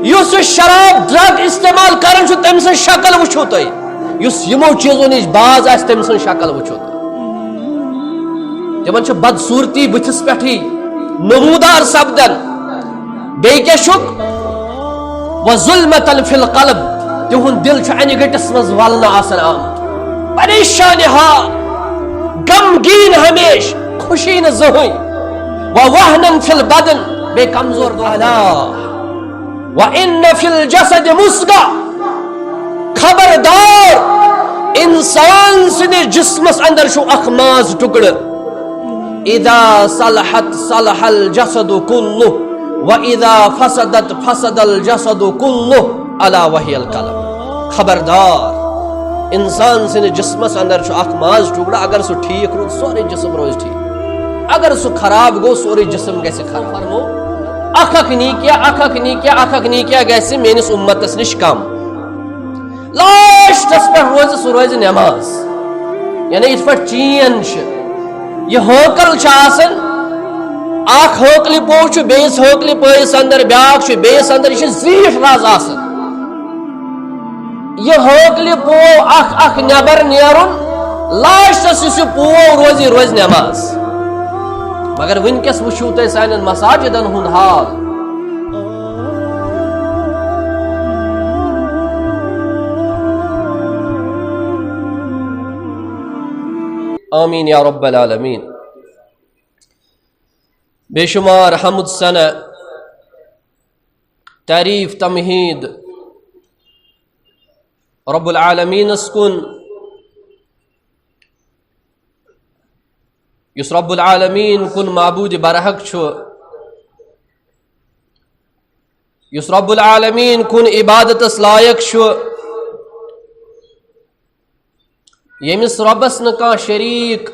یس شراب ڈرگ استعمال کران تم سن شکل وچھو تھی یس یمو چیزوں نش باز آس تم سن شکل وچھو تمن بدصورتی بتس پہ نمودار سپدن بیٚیہِ کیٛاہ وظلمة فی القلب تہند دل انہ گٹس مز ولنہ آسان آمت پریشانی حال غمگین ہمیش خوشی نہ زہن ووہنا فی البدن بے کمزور دلا وان فی الجسد مضغة خبردار انسان سندس جسمس اندر چھو اخ ماز ٹکڑ اذا صلحت صلح الجسد كله واذا فسدت فسد الجسد كله الا وهي القلب خبردار انسان سن جسمس اندر چھو اخ ماز ٹکڑا اگر سو ٹھیک رو سورے جسم روز ٹھیک اگر سو خراب گو سورے جسم گیسے خراب فرمو اخ نیکیا گیسے میانس امتس نش کم لاسٹس پہ روز سو روز نماز یعنی ات پہ چین یہ ہوکل آسن اخ ہوکلی پو بیس ہوکلی پس اندر بیاکھ بیس اندر یہ زیٹھ راز آسن یہ ہوکلی پو اخ نبر نیرن لاسٹس اس پو روز نماز مگر ونکس وچھو تھی سان مساجدن ہند حال آمین یا رب العالمین بے شمار حمد ثنا تعریف تمہید رب العالمین اسکن یس رب العالمین کن معبود برحق چھو یس رب العالمین کن عبادت لائق چھو یمس ربس نہ شریک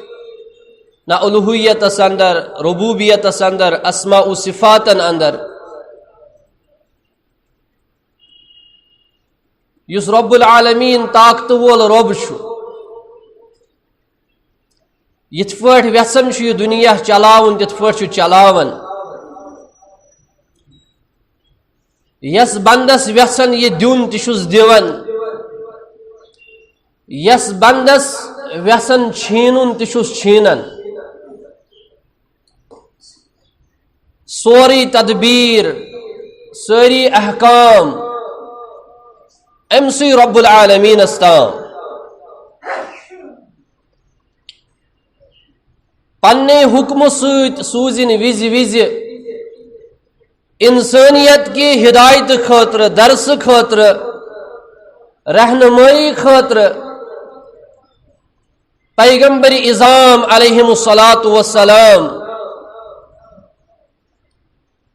نہ الوہیت اندر ربوبیت اندر اسماء و صفاتن اندر یس رب العالمین طاقت وول رب چھو یت پٲٹھۍ ویژھان چھُ یہ دنیا چلاون تت پٲٹھۍ چھُ چلاون یس بندس ویژھان یہ دیون تہِ چھُس دِوان یس بندس ویژھان چھینن تہِ چھُس چھینان سوری تدبیر ساری احکام امسی رب العالمین استام پنے حکم سوزن وز انسانیت کی ہدایت خاطر درس خاطر رہنمائی خاطر پیغمبر اعظام علیہ الصلاۃ والسلام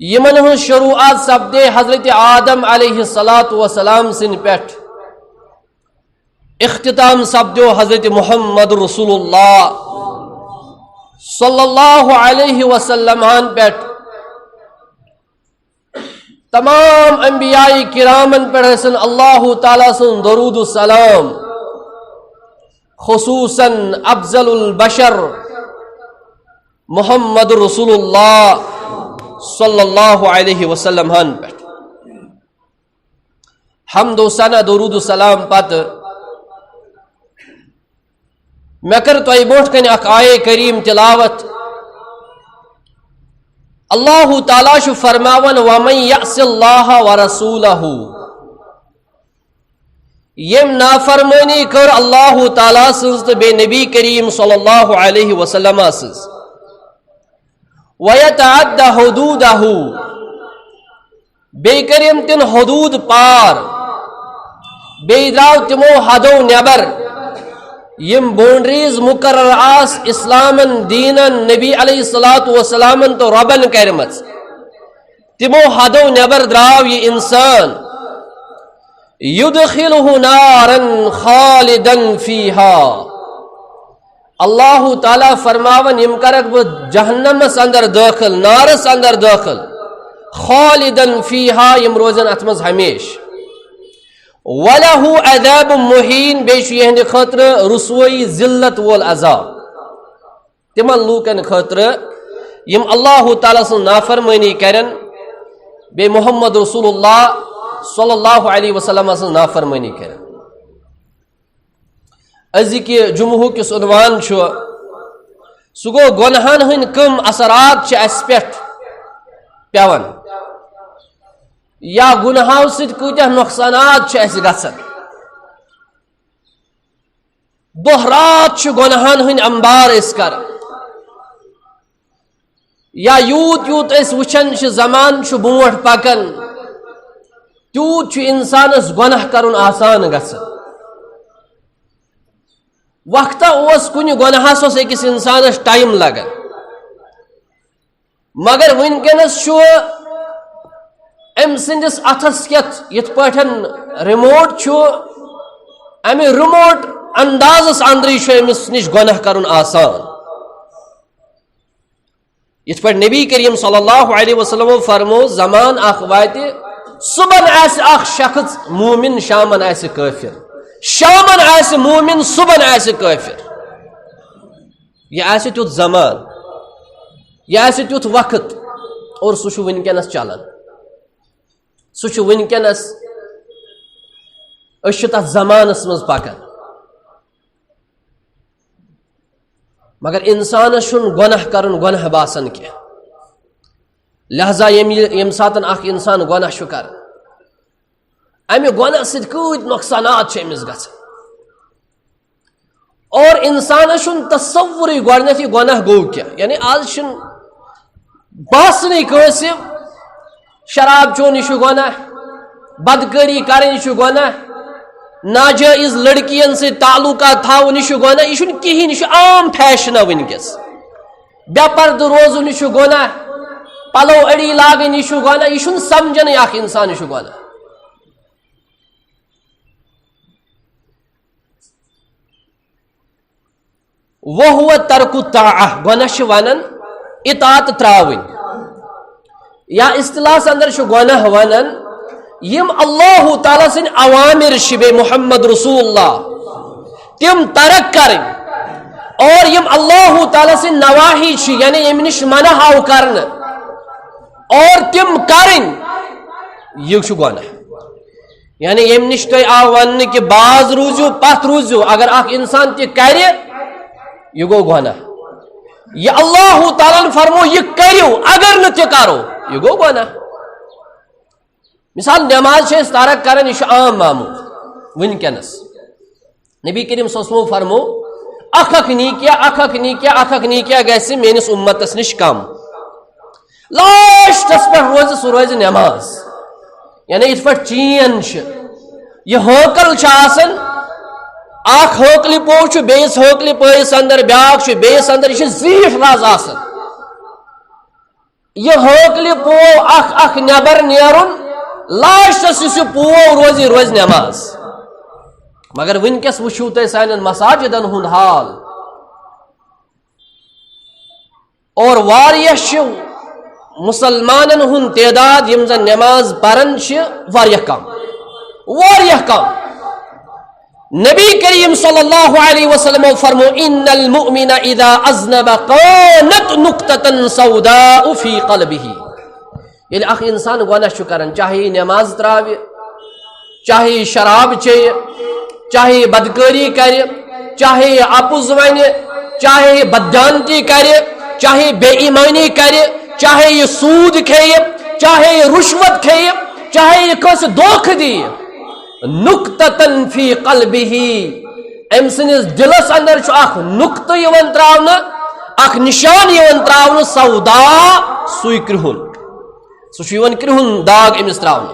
یمن ہن شروعات سپدے حضرت آدم علیہ الصلاۃ والسلام سن پٹھ اختتام سپدو حضرت محمد رسول اللہ صلی اللہ علیہ وسلم پٹھ تمام انبیاء کرامن پر حسن اللہ تعالیٰ سن درود السلام خصوصاً افضل البشر محمد رسول اللہ صلی اللہ علیہ وسلم پٹھ حمد و ثنا درود السلام پت میں کر تو بوٹ کن اک آئے کریم تلاوت اللہ تعالیٰ شو فرماون ومن یعص اللہ ورسولہ یم نافرمانی کر اللہ تعالیٰ سنز تو بے نبی کریم صلی اللہ علیہ وسلم سنز ویتعد حدودہ بے کریم تن حدود پار بے دراو تمو حدو نبر یم بونڈریز مقرر آس اسلامن دینن نبی علیہ الصلاۃ والسلام تو ربن کرمت تمو حدو نبر دراو یہ انسان یدخلہ نارا خالدا فیہا اللہ تعالیٰ فرماون یم کرک وہ جہنمس اندر داخل نارس اندر داخل خالدا فیہا یم روزن اتمز ہمیش وَلَهُ عَذَابٌ مُحِينٌ بیش یہند خطر رسوئی ذلت والعذاب تمن لوکن خطر یم اللہ تعالیٰ سن نافرمانی کرن بے محمد رسول اللہ صلی اللہ علیہ وسلم سن نافرمانی کر. ازک جمعہ کس عنوان سہ گو گناہن ہند کم اثرات اس پہ پیوان یا گناہو ست کتیا نقصانات اس گژھان. دہ رات گناہن ہند انبار اس کر یا یوت یوت اس وچھن زمان برونٹ پکان تیوت انسانس گناہ کرن آسان گژھان. وقتا اس کن گناہس اکس انسانس ٹائم لگان مگر ونکس ام سندس اتھس کت یت پٹھن ریموٹ امہ ریموٹ اندازس اندری امس نش گناہ کرن آسان. یت پہ نبی کریم صلی اللہ علیہ وسلم فرمو زمان اخ وات صبح آس اخ شخص مومن شامن آس کافر شامن آس مومن صبح آس کافر. یہ آس تیت زمان یہ آس تیت وقت اور سہ ونکس چلان سہ ونکس تر زمانس مز پکان مگر انسانس گناہ کرن گناہ باسان کی. لہذا یم سات اخ انسان گناہ کر امہ گناہ ست کت نقصانات امس گژھان اور انسانس تصور گۄڈنیتھ یہ گناہ گو کیا. یعنی آج باسنے کٲنٛسہِ شراب چون یہ گناہ بدکاری کریں یہ گناہ ناجائز لڑکین سے تعلقات تھاون یہ گناہ یہ کہین یہ عام فیشنہ ونکس. بے پرد روزن یہ گناہ پلو اڑی لاگن یہ گناہ یہ سمجھن اخ انسان یہ گناہ. وہ ترک الطاعہ گناہ ونان اطاعت تراون یا اصطلاح اندر گناہ ونان یم اللہ تعالیٰ سن عوامر بے محمد رسول اللہ تم ترک کریں اور یم اللہ تعالیٰ سن نواہی یعنی یم نش منع آو کرن اور تم کریں یہ گناہ. یعنی یم نش تہ آو ون کہ باز روزو پت روزو اگر اخ انسان تہ کر یہ گو گناہ. یہ اللہ تعالیٰ فرمو یہ کرو اگر نہ تہ کرو یہ گو گناہ. مثال نماز ترک کرن یہ عام معمول ونکس. نبی کریم صلی اللہ علیہ وسلم فرمو اخ نیکیا گژھِ میٲنِس اُمتس نش کم لاسٹس پہ روز نماز. یعنی یت پہ چین یہ ہوکل آسان اخ ہوکلی پو بیس ہوکلی پٲیِس اندر بیاکھ بیس اندر یہ زیٹھ راز آسان. یہ ہوکلی پو اخ نبر نیرن لاسٹس اس پو روز نماز. مگر ونکس وچھو تہ سانن مساجدن ہند حال اور واریاہ مسلمانن ہند تعداد یم زن نماز پرن واریاہ کم. نبی کریم صلی اللہ علیہ وسلم فرمو ان المؤمن اذا اذنب قانت نقطة سوداء فی قلبه. یل اخ انسان گناہ کرن چاہے نماز تراوی چاہے شراب چیے چاہے بدکاری کرے چاہے اپز ون چاہے بدجانتی کرے چاہے بے ایمانی کرے چاہے یہ سود کھیے چاہے یہ رشوت کھیے چاہے یہ کس دھوکہ دی نقطتن فی قلبہ ام سنس دلس اندر اخ نقطہ یوان تراؤن اخ نشان یوان تراؤن سودا سوی کرہن سہ کرہن داغ امس تراؤن.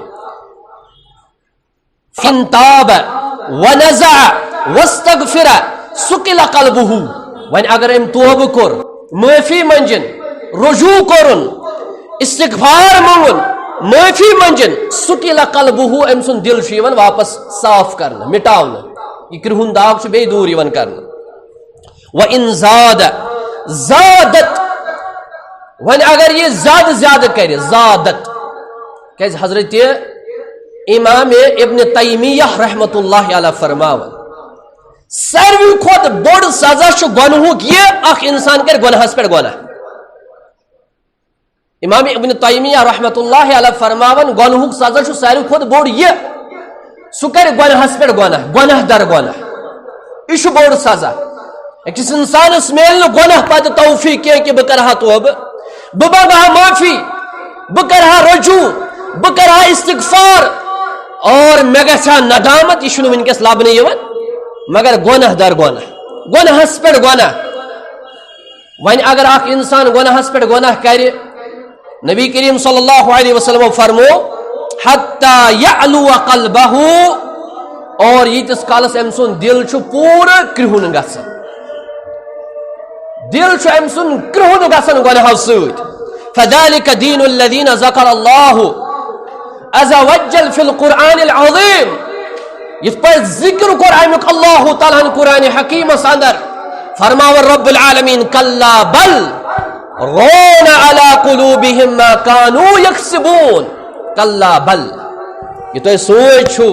فن تاب ونزع واستغفر سقل قلبه. ون اگر ام توبہ کور معافی منجن رجوع کورن استغفار منگن معافی منجن سقل قلبه ام سن دل یوان واپس صاف کرنا مٹاؤن یہ کرہن داغ بے دور یوان کرنا. وان زادت ون اگر یہ زیادہ کرے زادت کہ حضرت امام ابن تیمیہ رحمت اللہ علیہ فرماون ساروی کھت بڑ سزا گنہک یہ اخ انسان کر گناہس پہ گناہ. امام ابن تیمیہ رحمۃ اللہ علیہ فرماون گنہک سزا چھ ساروی کھت بوڑ یہ سہ کر گنہس پہ گناہ گناہ در گناہ یہ بوڑ سزا اکس انسانس میل گناہ پتہ توفیق کہ بہ کرہا توبہ بہ منگہا معافی بہ کرہا رجوع بہ کرہا استغفار اور مے گژھا ندامت یہ ونکس لبنہ یوان مگر گناہ در گناہ گنہس پہ گناہ ون اگر اخ انسان گنہس پہ گناہ کرے نبی کریم صلی اللہ علیہ وسلم فرمو حتی یعلو قلبہ اور یتس کالس ام سن دل چھ پورا کرہن گژھان دل چھ ام سن کرہن گژھان گناہو سۭتۍ فذلك دین الذین ذکر اللہ عز وجل فی القرآن العظیم یت پٲٹھۍ ذکر کوٚر امیُک اللہ تعالیٰ ہن قرآن حکیمس اندر فرماور رب العالمین کلا بل رون على قلوبهم ما كانوا يكسبون کلا بل یہ تو سوچ چھو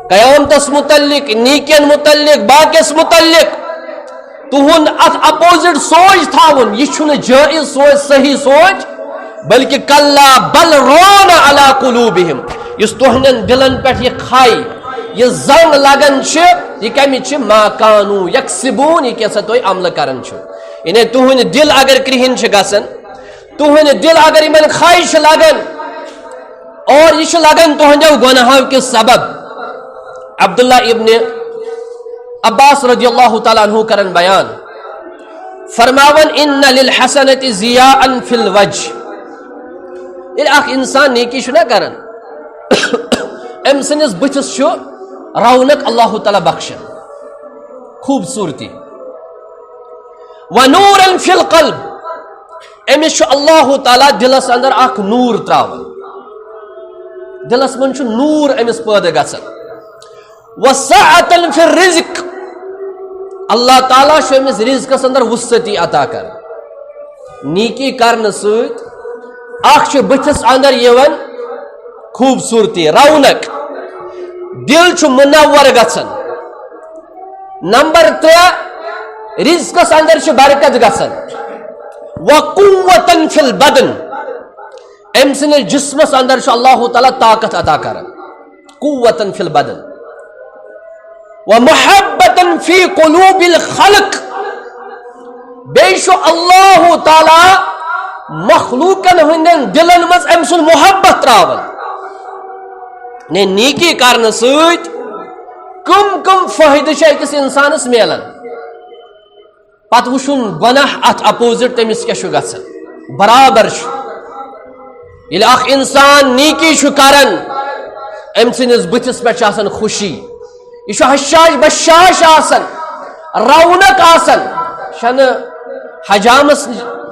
قیامتس متعلق نیکین متعلق باقیس متعلق تہن ات اپوزٹ سوچ تھاون یہ چھن جائز سوچ صحیح سوچ بلکہ کلا بل رون على قلوبهم اس تہنن دلن پہ یہ کھائی یہ زنگ لگن چھ یہ کمی چھ ما كانوا يكسبون یہ کیسا تو عمل کرن چھ انہیں تہن دل اگر کرہن چھ گسن تہن دل اگر من خواہش لگن اور یہ لگن تہندو گناہوں کے سبب عبداللہ ابن عباس رضی اللہ تعالیٰ عنہ کرن بیان فرماون ان للحسنۃ ضیاء فی الوجہ یہ اخ انسان نیکی چھ نہ کرن ام سنس بتس چھ رونق اللہ تعالیٰ بخشن خوبصورتی ونورا فی القلب امس چھ اللہ تعالیٰ دلس اندر اخ نور تراون دلس من چھ نور امس پیدا گژھان وسعۃ فی الرزق اللہ تعالیٰ چھ امس رزقس اندر وسعتی عطا کر نیکی کرن سۭتۍ اخ چھ بتھس اندر یوان خوبصورتی رونق دل چھ منور گژھان نمبر 3 رزقس اندر چھ برکت گژھان وقوۃ فی البدن ام سن جسمس اندر چھ اللہ تعالیٰ طاقت عطا کران قوۃ فی البدن ومحبۃ فی قلوب الخلق بیش اللہ تعالیٰ مخلوقن ہندن دلن مز ام سن محبت تراون نے نیکی کرن سۭتۍ کم کم فائدہ چھ أکس انسانس میلان پت وشن گناہ ات اپوزٹ تمس کیا گژھان برابر یل اخ انسان نیکی کران ام سنس بتس پہ آسان خوشی یہ حشاش بشاش آسان رونق آسان شن حجامس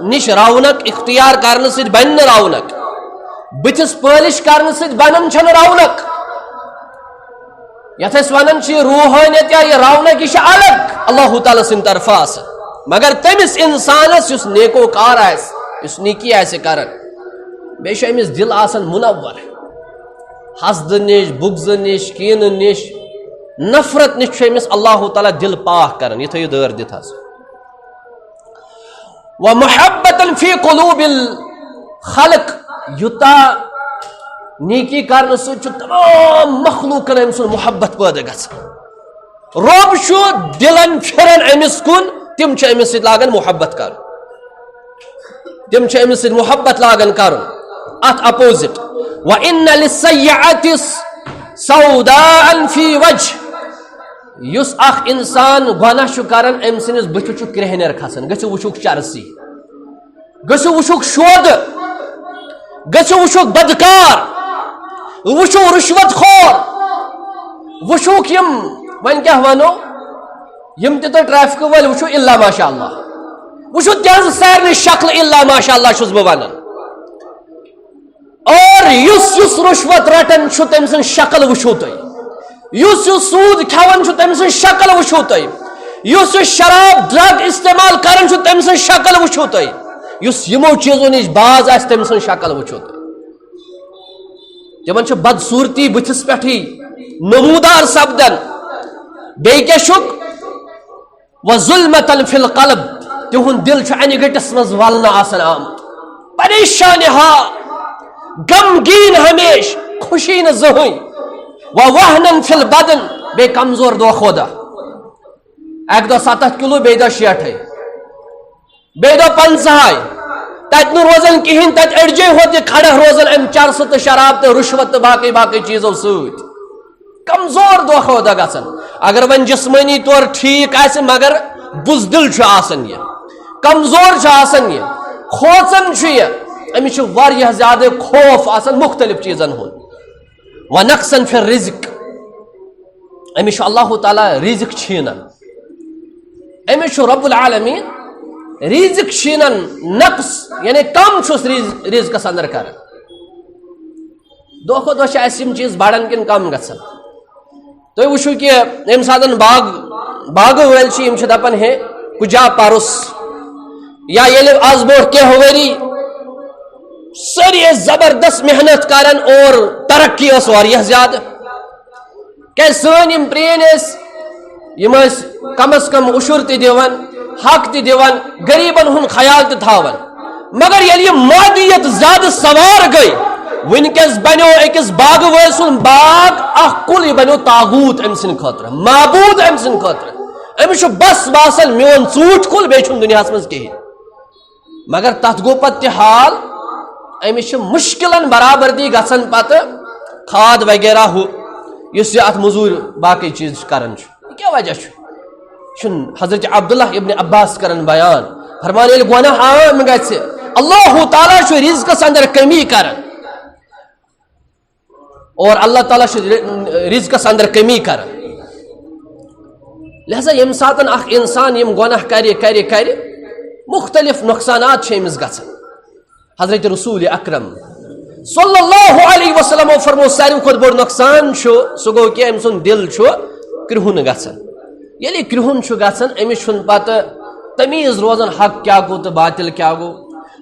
نش رونق اختیار کرنے ست بن رونق بتس پالش کرنے ست بنن چھن رونق یتھ اس ونن چھ روحانیت یا یہ رونق یہ الگ اللہ تعالی سن طرف آسان مگر تمس انسانس اس نیکو کار آس اس نیکی آسے کرن بے امس دل آسان منور حسد نش بغض نش کین نش نفرت نش امس اللہ تعالی دل پاک کرن یہ تھو دور دت حس ومحبۃ فی قلوب الخلق یوتا نیکی کرن سۭتۍ چھُ تمام مخلوقن أمۍ سُنٛد محبت پٲدٕ گژھان رۄب چھُ دلن پھران أمِس کُن تم چھِ أمِس سۭتۍ لاگان محبت کرُن تم چھِ أمِس سۭتۍ محبت لاگان کرُن اتھ اپوزٹ وإن للسیئۃ سوداء فی وجہ یس اخ انسان گناہ چھُ کران أمۍ سٕنٛدِس بٕتھِ چھُ کرٛیہنیر کھسان گٔژھِو وٕچھُکھ چرسی گٔژھِو وٕچھُکھ شودٕ گٔژھِو وٕچھُکھ بدکار وٕچھو رشوت خور وٕچھوک یم وۄنۍ کیاہ ونو یم تہِ تۄہہِ ٹریفک وٲلۍ وٕچھو الا ماشاء اللہ وٕچھو تہنٛز سارنٕے شکل الا ماشاء اللہ چھُس بہٕ ونان اور یُس رشوت رٹان چھُ تٔمۍ سٕنٛز شکل وٕچھو تُہۍ یُس سوٗد کھٮ۪وان چھُ تٔمۍ سٕنٛز شکل وٕچھو تُہۍ یُس شراب ڈرگ استعمال کران چھُ تٔمۍ سٕنٛز شکل وٕچھو تُہۍ یُس یمو چیزو نش باز آسہِ تٔمۍ سٕنٛز شکل وٕچھو تُہۍ تمن چھُ بدصوٗرتی بٕتھِس پٮ۪ٹھٕے نموٗدار سپدان بیٚیہِ کیاہ چھُکھ وظلمة فی القلب تہنٛد دل چھُ انہِ گٔٹِس منٛز ولنہٕ آسان آمُت پریشان ہا غمگین ہمیش خوشی نہ زہن ووہنن فی البدن بے کمزور دو خدا ایک دو 7 کلو بے دو 60 بے دو 50 تت نو روزن کہین تت اڑجے ہوتے کھڑا روزن ام چرس تو شراب تو رشوت تو باقی چیزوں ست کمزور دو خدا گژھن اگر ون جسمانی طور ٹھیک آسہ مگر بزدل چھ آسن یہ کمزور چھ آسن یہ کھوژن چھ یہ امس واریاہ زیادہ خوف آسن مختلف چیزن ہند ونقصن فی الرزق امس اللہ تعالی رزق چھینن امس رب العالمین رزق چھینن نقص یعنی کم چھس رزقس اندر کران دہ کھوتہ دہ اس چیز بڑھن کن کم گژھن تھی وچھو کہ یم سات باغ ول دپان ہے کجا پرس یا یل آز برو کی وری ساری زبردست محنت کران اور ترقی اس واریاہ زیادہ کہ سن یم پرین یم کم از کم اشر تہ دیوان حق تہ دیوان غریبن ہن خیال تہ تھاوان مگر یل یہ مادیت زیادہ سوار گئی ونکس بنو اکس باغ ول سن باغ اخ کل یہ بنو تاغوت ام سن خاطر معبود ام سن خاطر امس بس باسن میون ژوٗنٛٹھ کل بیٚیہِ دنیا مز کہین مگر تت گو پتہ حال امس مشکلن برابردی گژھان پتہ کھاد وغیرہ ہُہ یُس یہ ات مزور باقی چیز کران یہ کیا وجہ چھن حضرت عبداللہ ابن عباس کران بیان فرمان یل گناہ عام گژھِ اللہ تعالیٰ چھُ رزقس اندر کمی کران اور اللہ تعالیٰ رزقس اندر کمی کران لہذا یم ساتن اخ انسان یم گناہ کر مختلف نقصانات چھ امس گژھان حضرت رسول اکرم صلی اللہ علیہ وسلم فرمو ساروی کھت بوڑ نقصان سہ گو کہ ام سن دل کرہن گژھان یلی کرہن گژھان امس چھن پتہ تمیز روزان حق کیا گو تو باطل کیا گو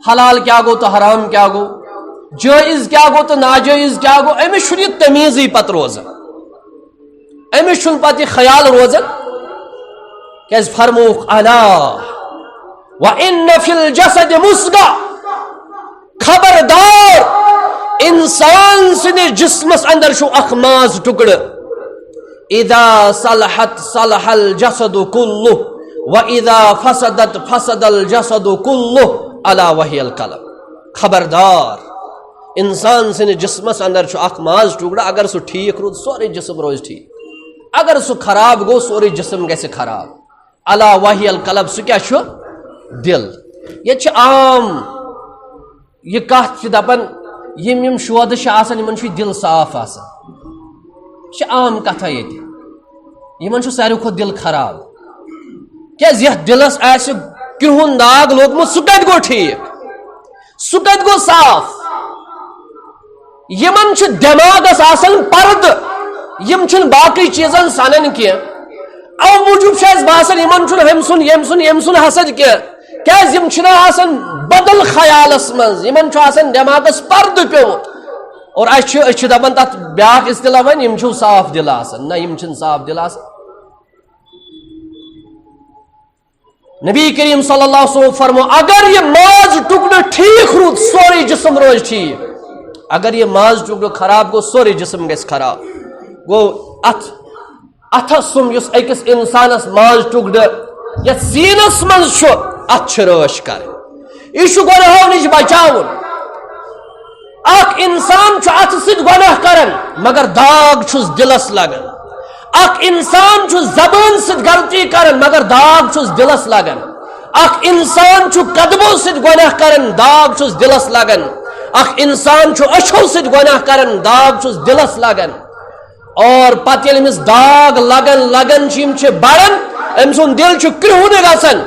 حلال کیا گو تو حرام کیا گو جائز کیا گو تو ناجائز کیا گو امس چھن یہ تمیز پتہ روزان امس چھن پتہ یہ خیال روزان کیاز فرموک الا وان فی الجسد مضغۃ خبردار انسان سن جسمس اندر چھو اخ ماز ٹکڑ اذا صلحت صلح الجسد كله واذا فسدت فسد الجسد كله الا وهي القلب خبردار انسان سن جسمس اندر چھو اخ ماز ٹکڑ اگر سو ٹھیک رود سورے جسم روز ٹھیک اگر سو خراب گو سورے جسم گژھِ خراب الا وهي القلب سو کیا چھو دل یہ عام یہ کت دپان یم شودہ آسان یمن دل صاف آسان یہ عام کتھا یمن ساروی کھت دل خراب کیاز یہ دلس آسہ کرہن داغ لوگمت سہ کت گو ٹھیک سہ کت گو صاف یمن دماغس آسان پرد یم باقی چیزن سنان کی او موجوب باسان یم سن حسد کی کیاز یم آسان بدل خیالس مز یمن آسان دماغس پرد پیوت اور اس دپان تک بیاکھ اصطلاح ون یم صاف دل آسان نہ یم صاف دل آسان نبی کریم صلی اللہ علیہ وسلم فرمو اگر یہ ماز ٹکڑ ٹھیک رود سورے جسم روز ٹھیک اگر یہ ماز ٹکڑ خراب گو سورے جسم گژھِ خراب گو اتھس اکس انسانس ماز ٹکڑ یت سینس مز ات رٲچھ کر یہ گناہو نش بچاؤن اخ انسان ات ست گناہ کران مگر داغ چھس دلس لگان اخ انسان زبان ست غلطی کران مگر داغ چھس دلس لگان اخ انسان قدموں ست گناہ کران داغ چھس دلس لگان اخ انسان اچھو ست گناہ کران داغ چھس دلس لگان اور پتہ یل امس داغ لگان بڑان ام سن دل کرہن گژھان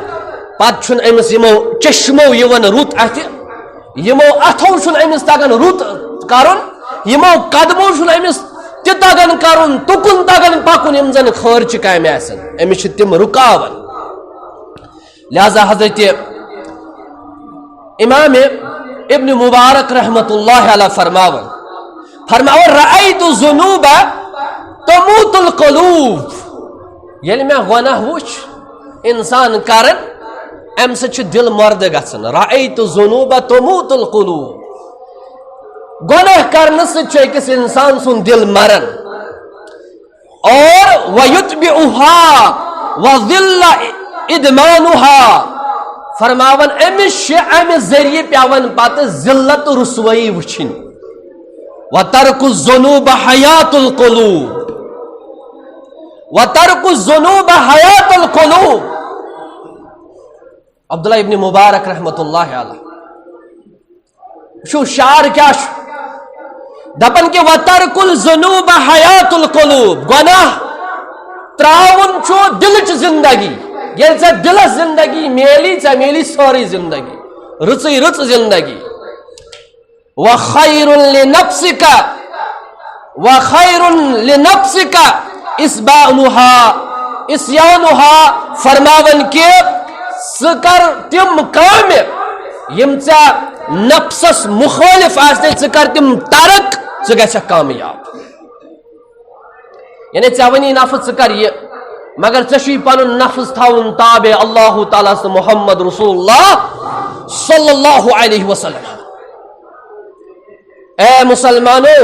پتہ امس یمو چشمو یوان رت اتھ یمو اتھو امس تگان رت کرن یمو قدمو امس تہ تگان کرن تکن تگان پکن یم زن خارچہ کامہ آسن امس تم رکاوان لہذا حضرت امام ابن مبارک رحمت اللہ علیہ فرماون رأیت الذنوب تموت القلوب یل میں گناہ وچھ انسان کرن ام سچ دل مرد گژھان رأیت الذنوب تموت القلوب گناہ کرنے سے أکس انسان سن دل مرن اور وَيُتْبِعُهَا وَظِلَّ إِدْمَانُهَا فرماون امہ ذریعہ پیون پتہ ذلت رسوائی وچھن وَتَرْكُ الذُّنُوبَ حَيَاةُ الْقُلُوبِ وَتَرْكُ الذُّنُوبَ حَيَاةُ الْقُلُوبِ عبداللہ ابن مبارک رحمت اللہ علیہ شو شعر کیا شو دپن کہ وَتَرْكُ الذُّنُوبَ حَيَاةُ الْقُلُوبِ گناہ تراون چھو دلچ زندگی یل ژے دلس زندگی میلی ژے میلی سوری زندگی رٕژٕے رٕژ زندگی وَخَيْرٌ لِنَفْسِكَ إِسْيَانُهَا فرماون کہ ژٕ تم کام یم ژےٚ نفسس مخالف آسنے ژٕ کر تم ترک ژٕ گژھکھ کامیاب یعنی ژےٚ ونی نفس ژٕ کر یہ مگر ژےٚ چھُے پنُن نفس تھاوُن تابع اللہ تعالیٰ سُنٛد محمد رسول اللہ صلی اللہ علیہ وسلم اے مسلمانو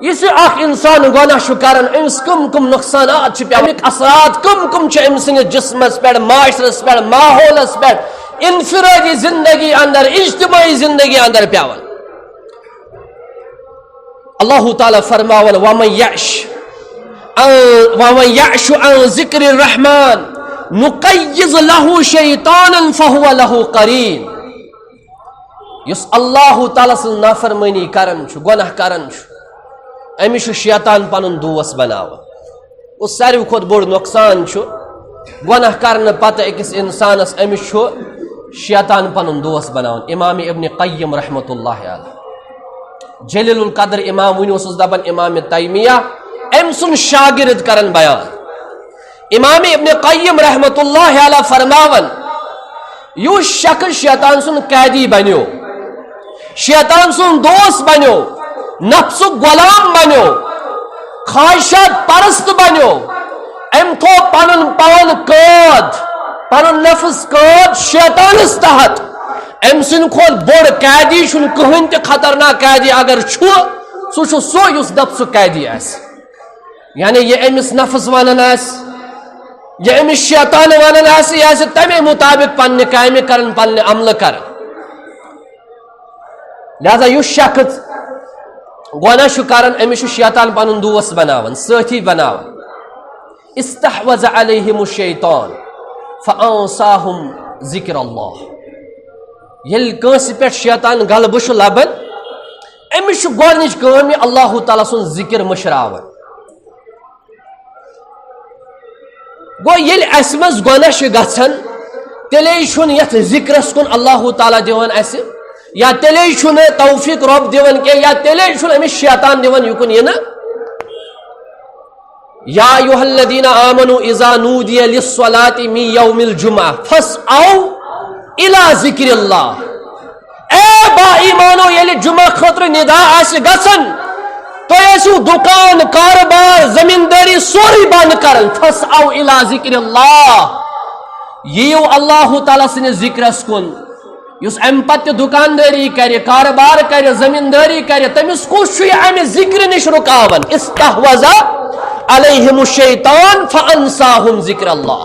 یہ اخ انسان گناہ چھُ کران امس کم کم نقصانات چھِ پیوان اثرات کم کم چھِ أمۍ سٕنٛدِس جسمس پٮ۪ٹھ معاشرس پٮ۪ٹھ ماحولس پٮ۪ٹھ انفرادی زندگی اندر اجتماعی زندگی اندر پیوان اللہ تعالیٰ فرماون ومن يعش عن ذکر الرحمن نقیض له شیطانا فهو له قرین یس اللہ تعالیٰ سن نافرمانی کرن چھُ گناہ کرن چھُ امس شیطان پنن دوست بناوان اس ساروی کھوت بوڑ نقصان چھُ گناہ کرنے پتہ أکس انسانس امس چھُ شیطان پنن دوست بناوان امام ابن قیم رحمت اللہ علیہ جلیل القدر امام ونی اوسُس دپان امام تیمیہ ام سن شاگرد کرن بیان امام ابن قیم رحمت اللہ علیہ فرماون یُس شخص شیطان سن قیدی بنیو شیطان سن دوست بنیو نفس غلام بنیو خواہشات پرست بنیو ام تھو پنن پان قید پنن نفس قید شیطانس تحت ام سن کھوت بوڑ قیدی چھُنہٕ کٕہٕنۍ تہِ خطرناک قیدی اگر چھُ سُہ چھُ سُہ یُس نفس قیدی آسہِ یعنی یہ امس نفس ونان یہ امس شیطان ونان یہ آسہِ تمے مطابق پننہِ کامہِ کرن پننہِ عملہٕ کرن لہذا یُس شخص گناہ چھُ کران امس چھُ شیطان پنن دوست بناوان سٲتھی بناوان استحوذ علیہم الشیطان فانساہم ذکر اللہ ییٚلہِ کٲنٛسہِ پٮ۪ٹھ شیطان غلبہٕ چھُ لبان امس چھُ گۄڈنِچ کٲم یہِ اللہ تعالیٰ سُنٛد ذکر مٔشراوان گو ییٚلہِ اسہِ منٛز گۄناہ چھُ گژھان تیٚلے چھُنہٕ یتھ ذکرس کُن اللہ تعالیٰ دِوان اسہِ یا تیٚلے چھُنہٕ توفیق رۄب دِوان کینٛہہ یا تیٚلے چھُنہٕ أمِس شیطان دِوان یُکُن یِنہٕ یا ایُہا الذین آمنوا اذا نودی للصلاۃ من یوم الجمعہ فاسعوا الی ذکر اللہ اے با ایمانو ییٚلہِ جمعہ خٲطرٕ ندا آسہِ گژھان تُہۍ ٲسِو دُکان کاربار زمیندٲری سورُے بنٛد کران فاسعوا الی ذکر اللہ یِیِو اللہ تعالیٰ سٕنٛدِس ذکرس کُن یُس امہِ پتہٕ تہِ دُکاندٲری کرِ کاربار کرِ زمیندٲری کرِ تٔمِس کُس چھُ یہِ امہِ ذکرِ نِش رُکاوان استحوذ علیہم الشیطان فانساہم ذکر اللہ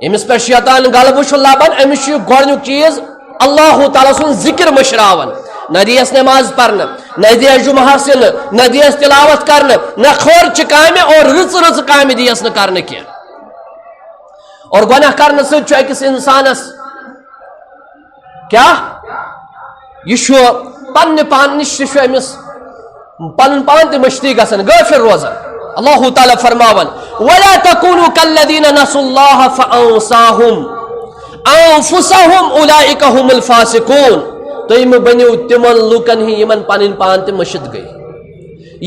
ییٚمِس پٮ۪ٹھ شیطان غلبہٕ چھُ لبان أمِس چھُ یہِ گۄڈنیُک چیٖز اللہ تعالیٰ سُنٛد ذکر مٔشراوان نہ دِیس نٮ۪ماز پرنہٕ نہ دِیس جُمعہ حٲصِل نہ دِیس تلاوت کرنہٕ نہ خٲرچہِ کامہِ اور رٕژٕ رٕژٕ کامہِ دِیس نہٕ کرنہٕ کینٛہہ اور گۄناہ کرنہٕ سۭتۍ چھُ أکِس انسانس کیا یہ چھُ پننہِ پان نِش تہِ چھُ أمِس پنُن پان تہِ مٔشتی گژھان غٲفِل روزان اللہ تعالیٰ فرماون ولا تکونوا کالذین نسوا اللہ فانساہم انفسہم اولئک هم الفاسقون تُہۍ مہٕ بٔنِو تِمن لُکن ہِنٛدۍ یِمن پنٕنۍ پان تہِ مٔشِد گٔے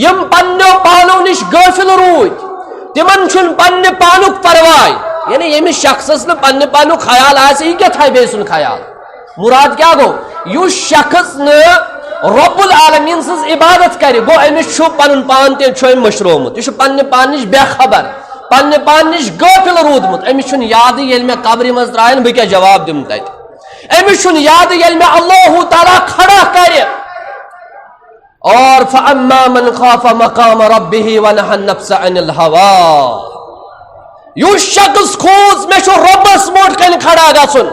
یِم پننیو پانو نِش غٲفِل روٗدۍ تِمن چھُنہٕ پننہِ پانُک پرواے یعنی ییٚمِس شخصس نہٕ پننہِ پانُک خیال آسہِ یہِ کیٛاہ تھایہِ بیٚیہِ سُنٛد خیال مراد کیا گو یُس شخص نہٕ رب العالمین سٕنٛز عبادت کرِ گو أمِس چھُ پنُن پان تہِ چھُ أمۍ مٔشرومُت یہِ چھُ پننہِ پان نِش بے خبر پنہ پان نش غافل رودمت امس چھن یاد یل میں قبر مز ترائن بہ کیا جواب دم تت امس چھن یاد یل میں اللہ تعالی کھڑا کرے اور فاما من خاف مقام ربه ونهى النفس عن الهوى یس شخص کھوز میں چھو ربس موٹ کن کھڑا گژھن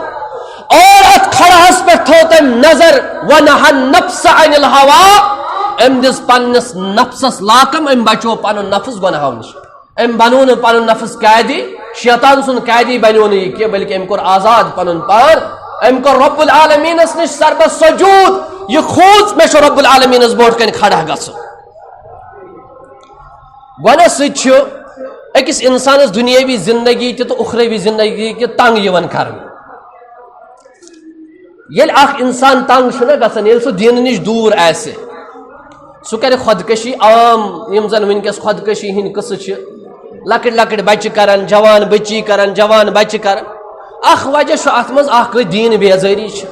اور ات کھڑاس پہ تھو تم نظر ونهى النفس عن الهوى ام دس پنس نفسس لاکم ام بچو پن نفس گناہو نش ام بنو نا پن نفس قیدی شیطان سن قیدی بنو نا یہ بلکہ ام کور آزاد پن پان ام کور رب العالمین نش سربس سجود یہ خوز میں چھو رب العالمین بوٹ کن کھڑا گژھو گناہ سچ اکس انسانس دنیاوی زندگی تو اخروی زندگی کی تنگ یون کرن یل اخ انسان تنگ چھنا گژھان یل سو دین نش دور آسہ سو کرے خودکشی عام یم زن ونکس خودکشی ہند قصہ چھ لکٹ لکٹ بچہ کران جوان بچی کران جوان بچہ کران اخ وجہ چھ ات مز اخ دین بیزاری چھ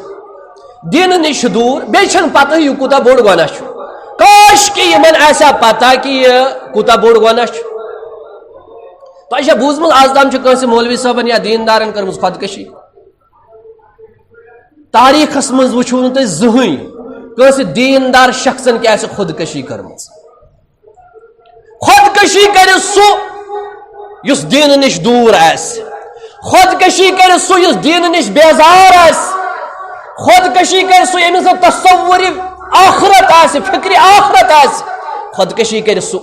دین نش دور بی چھن پتہ یہ کوتا بوڑ گناہ چھ کاش کہ یمن ایسا پتہ کہ یہ کوتا بوڑ گناہ چھ تو یہ بوزمت آز تام چھ کانسہ مولوی صاحبن یا دیندارن کرمز خودکشی تاریخس مز وچھو نہ تُہۍ زٕہٕنۍ کانسہ دیندار شخصن کی آسہ خودکشی کرمز خودکشی کرے سو یس دین نش دور آسہ خودکشی کرے سو یس دین نش بیزار آسہ خودکشی کرے سو یمس تصور آخرت آسہ فکر آخرت آسہ خودکشی کرے سو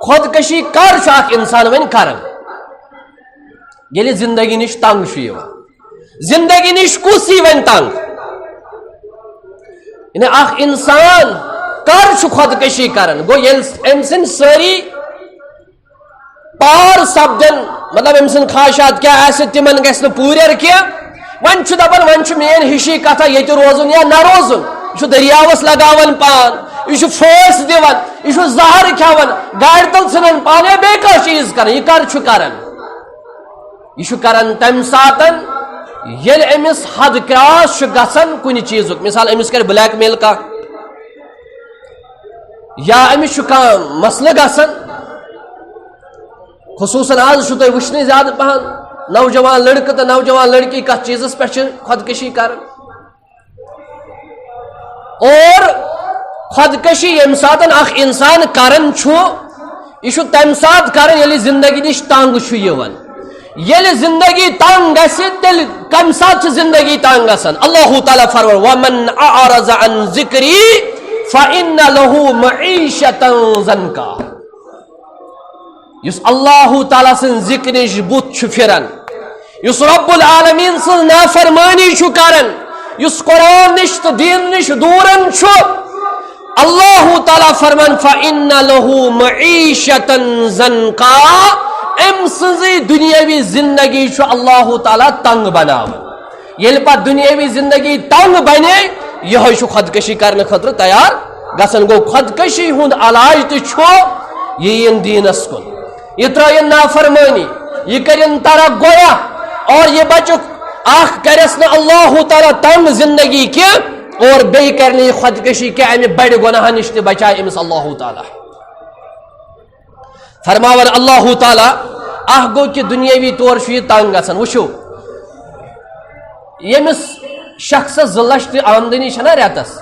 خودکشی کر چھ اخ انسان ون کرن ییٚلہِ زندگی نش تنگ چھ یوان زندگی نش کس ای ون تنگ یعنی اخ انسان کر چھ خودکشی کرن گو یل ام سن ساری پار سپدن مطلب ام سن خواہشات کیا آسہ تمن گژھِ نہٕ پوٗریر کینٛہہ ون چھ دپان ون چھ مین ہشی کتھا ییٚتہِ روزُن یا نہ روزُن یہ چھ دریاوس لگاون پان یہ چھ پھوس دِوان یہ چھ زہر کھیوان گاڑِ تل ژھٕنان پان یا بیٚیہِ کانٛہہ چیٖز کران یہ کر چھ کران یہ چھ کران تمہِ ساتن ییٚلہِ أمِس حد کراس چھ گژھان کُنہِ چیٖزُک مثال أمِس کر بلیک میل کانٛہہ یا أمِس چھ کانٛہہ مسلہٕ گژھان خصوصاً آز چھو تُہۍ وٕچھنٕے زیادٕ پہن نوجوان لڑکہ تو نوجوان لڑکی کت چیزس پہ خودکشی کران اور خودکشی یم سات اخ انسان کران یہ تمہ سات کران یلی زندگی نش تنگ یوان یلی زندگی تنگ گژھِ تیل کم سات زندگی تنگ گژھان اللہ تعالیٰ فرمان ومن اعرض عن ذکری فإن له معیشتا ضنکا یس اللہ تعالیٰ سن ذکر نش بت پھران یس رب العالمین سن نافرمانی کران یس قرآن نش تو دین نش دورن اللہ تعالیٰ فرمان فإن له معیشتا ضنکا ام سنزی دنیاوی زندگی اللہ تعالیٰ تنگ بناون یل پا دنیاوی زندگی تنگ بنے یہ خودکشی کرنے خطر تیار گسن گو خودکشی ہند علاج تو یہ دینس کن یہ ترائن نافرمانی یہ کرن ترک گویا اور یہ بچک آخ کرس نا اللہ تعالیٰ تنگ زندگی کے اور بے کرنے خودکشی کے امی بڑ گناہ نشتے بچائے امس اللہ تعالیٰ فرماور اللہ تعالیٰ آخ گو کہ دنیاوی طور یہ تنگ گسن وچھو یمس شخص 2 لچھ آمدنی چھنا ریتس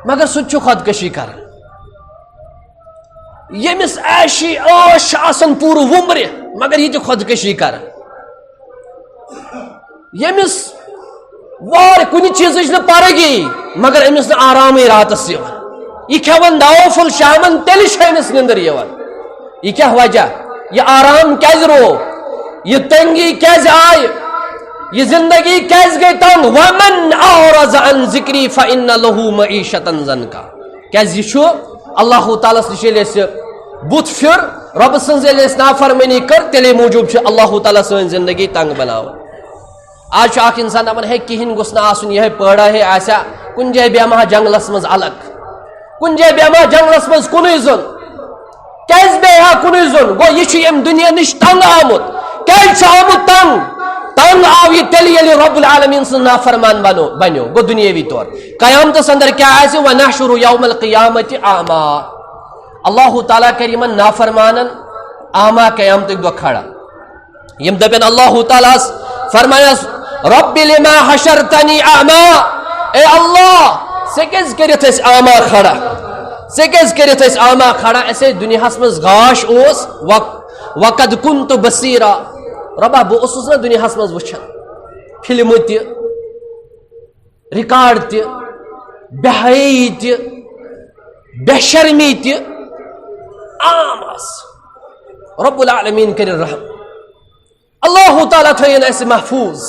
مگر سہ خودکشی کران یمس عیشی عاش آسن پور ومر مگر یہ خودکشی کران یمس وار کن چیز پرگی مگر امس نا آرام راتس یہ کھیون دو پھل شامن تیل امس نندر یہ کیا وجہ یہ آرام کیز رو یہ تنگی کیز آئی یہ زندگی کیز گئی تنگ ومن اعرض عن ذکری فإن له معیشتا ضنکا کیز یہ اللہ تعالیٰ نش بت پھر رب سن نافرمانی کر تیلے موجوب اللہ تعالیٰ سن زندگی تنگ بناو آج اخ انسان دپان ہے کہین گوس نا آسن یہ پڑا ہے آسیا کن جائے بیما جنگلس مز الگ کن جائے بیما جنگلس مز کن زن کیز بیہا کن زن گو یہ ام دنیا نش تنگ آمت کیز آمت تنگ آو یہ تیل یلی رب العالمین سن نافرمان بنو گو دنیاوی طور قیامت اندر کیا آسے ونحشر یوم القیامت اعما اللہ تعالیٰ کریمن نافرمانن آما قیامت دو کھڑا یم دپن اللہ تعالیٰ فرمایس رب لما حشرتنی اعما اے اللہ سے کیز کرت اس آما کھڑا سے کیز کرت اس آما کھڑا ایسے دنیا مز غاش اوس وقد کنت بصیرا ربا بہ اوسس نا دنیا مز وچھان فلم تہ ریکارڈ تہ بے حیائی تہ بے شرمی تہ عام رب العالمین کر رحم اللہ تعالیٰ تھین اس محفوظ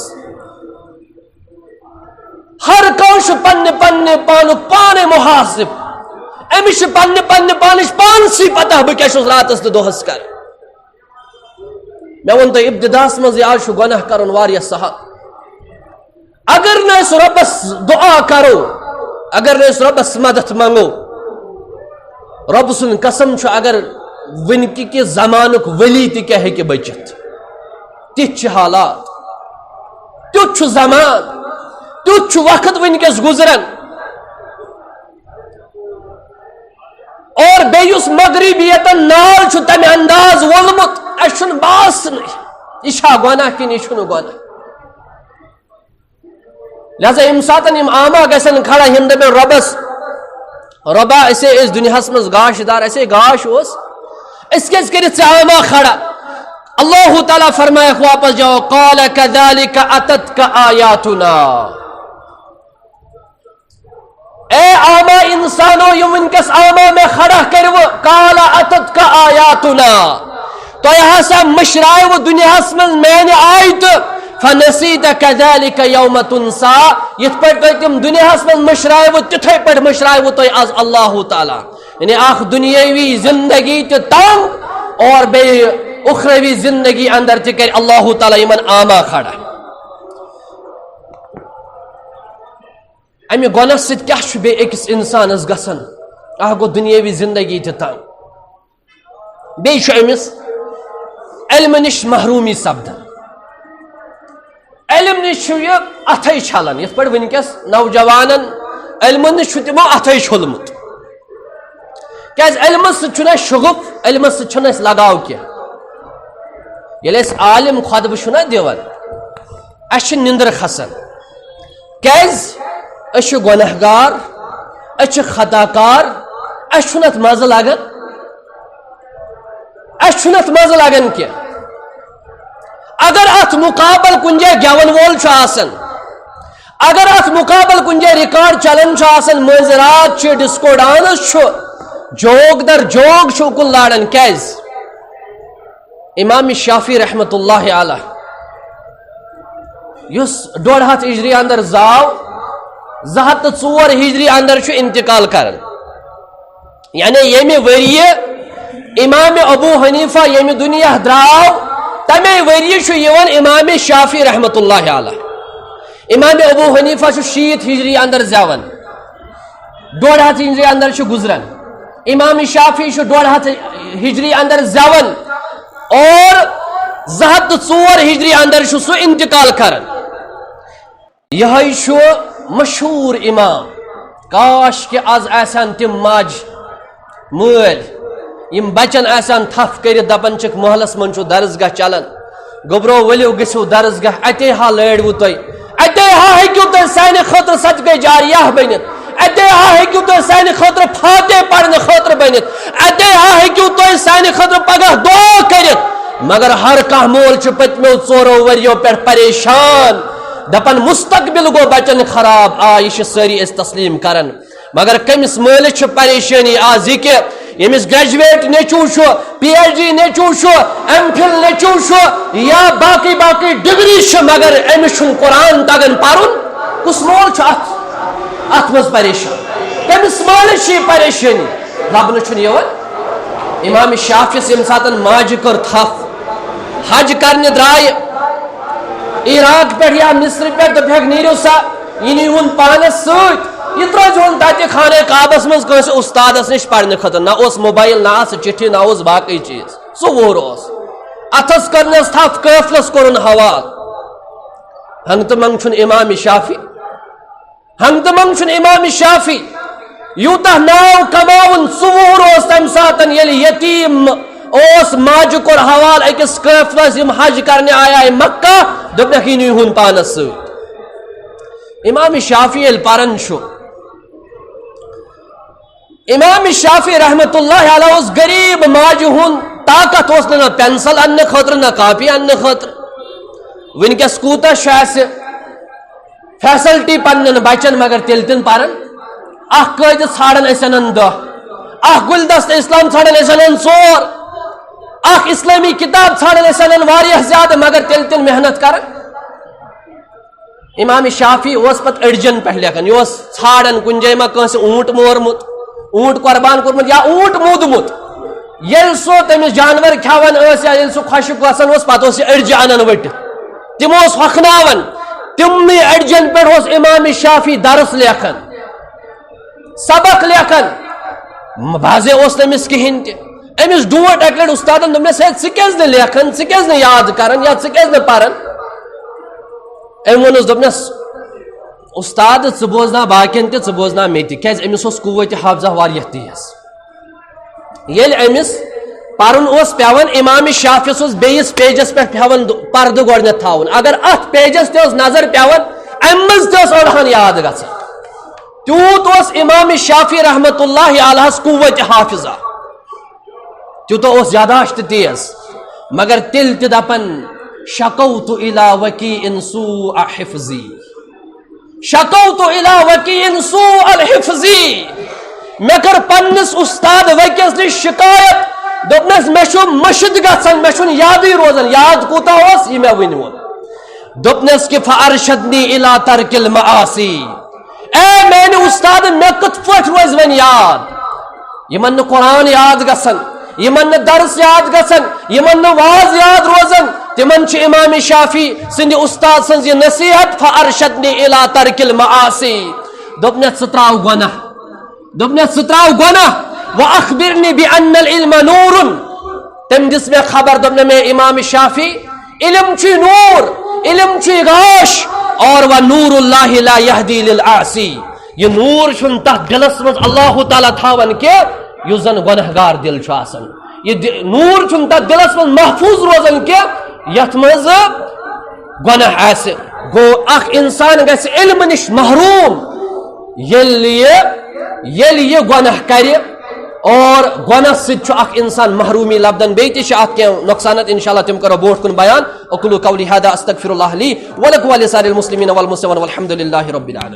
ہر کانش پنہ پنہ پانک پانے محاسب امش پنہ پنہ پانش پانسی پتہ بہ کیا چھس راتس تو دہس کر میں ون تو ابتداس مز آج گناہ کرن واریاہ سہل اگر نہ اس ربس دعا کرو اگر نہ اس ربس مدد منگو رب سن قسم چھ اگر ونکی کے زمانک ولی تہ کیا ہیکہ بچت تچ حالات تیت زمان تیت وقت ونکس گزران اور بیس مغربیتن نال چھ تمہ انداز وولمت اچھن باس یہ چھا گناہ کن یہ چھن گناہ لہذا یم ساتن یم آما گژھن کھڑا یم دپن ربس ربا اسے اس دنیا مز گاش دار اسے گاش اس کیس کرت سے آما کھڑا اللہ تعالیٰ فرمائے واپس جاؤ قال کذالک اتتک آیاتنا اے آما انسانو یم انکس آما میں کھڑا کرو قال اتتک آیاتنا تو یہاں سا مشرائے وہ دنیا مز میں نے آیت فنسیت کذالک یوم تنسا یت پر تم دنیا مز مشرائے وہ تتھے پر مشرائے وہ تو از اللہ تعالیٰ یعنی آخ دنیاوی زندگی تے تنگ اور بے اخروی زندگی اندر تے کر اللہ تعالیٰ یمن آما کھڑا امی گناہ ست کیا چھ بے اکس انسان اس گسن آخ گو دنیاوی زندگی تے تنگ بے چھ امس علم نش محرومی سپدن علم نش یہ اتھے چھلن یت پر ونکس نوجوانن علم نش چھ تمو اتھے چھلمت کیاز علم سچنا شغف علم سچنا اس لگاو کیا یل اس عالم خطب چھنا دیوان اش نندر کھسن کیاز اش گنہگار اش خطا کار اش چھنت مزہ لگن اش چھنت مزہ لگن کیا اگر ات مقابل کنجے گیون وول چھ آسن اگر ات مقابل کنجے ریکارڈ چلن چھ آسن منظرات چھ ڈسکو ڈانس چھ جوگ در جوگ چھو کن لارن کیز امام شافی رحمت اللہ علیہ یس 1.5 ہجری اندر زاو 204 ہجری اندر چھو انتقال کرن یعنی یمی وریہ امام ابو حنیفہ یمی دنیا دراو تمہیں وریہ چھو یون امام شافی رحمت اللہ علیہ امام ابو حنیفہ چھو 60 ہجری اندر زاون 1.5 ہجری اندر چھو گزرن امام شافی چھو 1.5 ہجری اندر زاون اور 204 ہجری اندر چھو سو انتقال کرن یہ چھو مشہور امام کاش کہ آز ایسان تم ماج مول یم بچن ایسان تھف کر دپن چک محلس من چھو درسگاہ چلن گبرو ولیو گسو درسگاہ اتے ہا لڑو تھی اتے ہا ہیکو تھی سانہ خاطر صدقہ جاریہ بنت اتے ہا ہیکو تھی سانہ خاطر فاتح پڑھنے خاطر بنت اتے ہا ہیکو تھی سانہ خاطر پگہ دعا کرت مگر ہر کھانا مول چھ پتمیو 4 وریو پہ پریشان دپن مستقبل گو بچن خراب یہ ساری اس تسلیم کرن مگر کمس مول چھ پریشانی آز یہ کہ یمس گریجویٹ نیچو چھو پی ایچ ڈی نیچو چھو ایم فل نیچو چھو یا باقی باقی ڈگری چھ مگر امس چھن قرآن تگن پرن کس مول چھ ات مز پریشان کمس مول چھ پریشانی لبن چھن یوان امام شافعی یم ساتن ماج کر تھف حج کرنے درائے عراق پہ یا مصر پہ دپیک نیرو سا یہ نیون پانس ست یہ ترون تتہ خانہ کعبس مز کس استادس نش پڑھنے خاطر نہ اس موبائل نہ چٹھی نہ اس باقی چیز سو وور اتس کرنس تھپ قافلس کورن حوال ہنگ تو منگ چھن امام شافی ہنگ تو منگ چھن امام شافی یوتہ ناو کماون سو وور تم ساتن یل یتیم اس ماج کور حوال اکس قافلس یم حج کرنے آیا مکہ دپنک یہ نیہون پانس ست امام شافعی پرن چھو امام شافعی رحمت اللہ علیہ اس غریب ماج ہن طاقت اس نہ پینسل ان خاطر نہ کاپی ان خاطر ونکس کوتا شاس فیسلٹی پنن بچن مگر تیل تن پرن اخ قید ژھانڈن اسن دہ اخ گلدست اسلام ژھانڈن اسن ژور اخ اسلامی کتاب ژھانڈن اسن واریاہ زیادہ مگر تیل تن محنت کرن امام شافعی اس پت اڑجن پہ لیکن یہ ژھانڈن کن جائے ما کنس اونٹ مورمت اونٹ قربان کورمت یا اونٹ مودمت یل سو تمس جانور کھیوان یا یل سو خشک گژھان پتہ اڑجہ انان وٹ تم ہۄکھناوان تمنی اڑجن پہ امام شافعی درس لیکھان سبق لیکھان بازے اس نمس کہین تہ امس ڈوٹ اکہ لٹ استادن دوپنس ہے ژٕ کیازِ نہٕ لیکھان ژٕ کیازِ نہٕ یاد کران یا ژٕ کیازِ نہٕ پران ام وونس دوپنس استاد ژٕ بوزنا باقین تہ ژٕ بوزنا مے تہ کیازِ امس اوس قوت حافظہ واریاہ تیز ییٚلہِ أمِس پرُن اوس پیوان امام شافعیس اوس بیٚیِس پیجس پٮ۪ٹھ پیوان پردٕ گۄڈنیتھ تھاوُن اگر اتھ پیجس تہِ اوس نظر پیوان امہِ منٛز تہِ اوس أڑہن یاد گژھان تیوٗت اوس امام شافعی رحمت اللہ علیہس قوت حافظہ تیوٗتاہ اوس یاداشت تیز مگر تیٚلہِ تہِ دپان شکوت الى وکیع سوء حفظی شکوت الى وکیع سوء الحفظی مے کر پنس استاد وکیس نش شکایت دوپنس مے چھُ مشد گژھان مے چھُنہٕ یادٕے روزان یاد کوٗتاہ اوس یہِ مے ؤنۍوُن دوپنس کہ فارشدنی الى ترک المعاصی اے میانہِ استاد مے کِتھ پٲٹھۍ روزِ وۄنۍ یاد یمن نہٕ قرآن یاد گژھان یمن نہٕ درس یاد گژھان یمن نہٕ واز یاد روزان تمن چھ امام شافعی سند استاد سنز یہ نصیحت فارشدنی الى ترک المعاصی دوپنس ژٕ تراو گۄناہ دوپنس ژٕ تراو گۄناہ واخبرنی بان العلم نور تم دس مے خبر دوپن میں امام شافعی علم چھ نور علم چھ گاش اور وہ نور اللہ لا یہدی للعاصی یہ نور چھن تتھ دلس مز اللہ تعالی تھاون کہ یُس زن گنہگار دل چھُ آسان یہ نور چھن تتھ دلس مز محفوظ روزان کہ یتھ مز گناہ آسہِ گو اخ انسان گژھِ علم نش محروم ییٚلہِ یہ گناہ کرِ اور گناہ سۭتۍ چھُ اخ انسان محرومی لبدن بیٚیہِ تہِ چھِ اتھ کینٛہہ نۄقصانات انشاءاللہ تِم کرو برونٛٹھ کُن بیان اقولوا قولی هذا استغفر الله لي ولكم ولسائر المسلمين والمسلمات والحمد لله رب العالمين.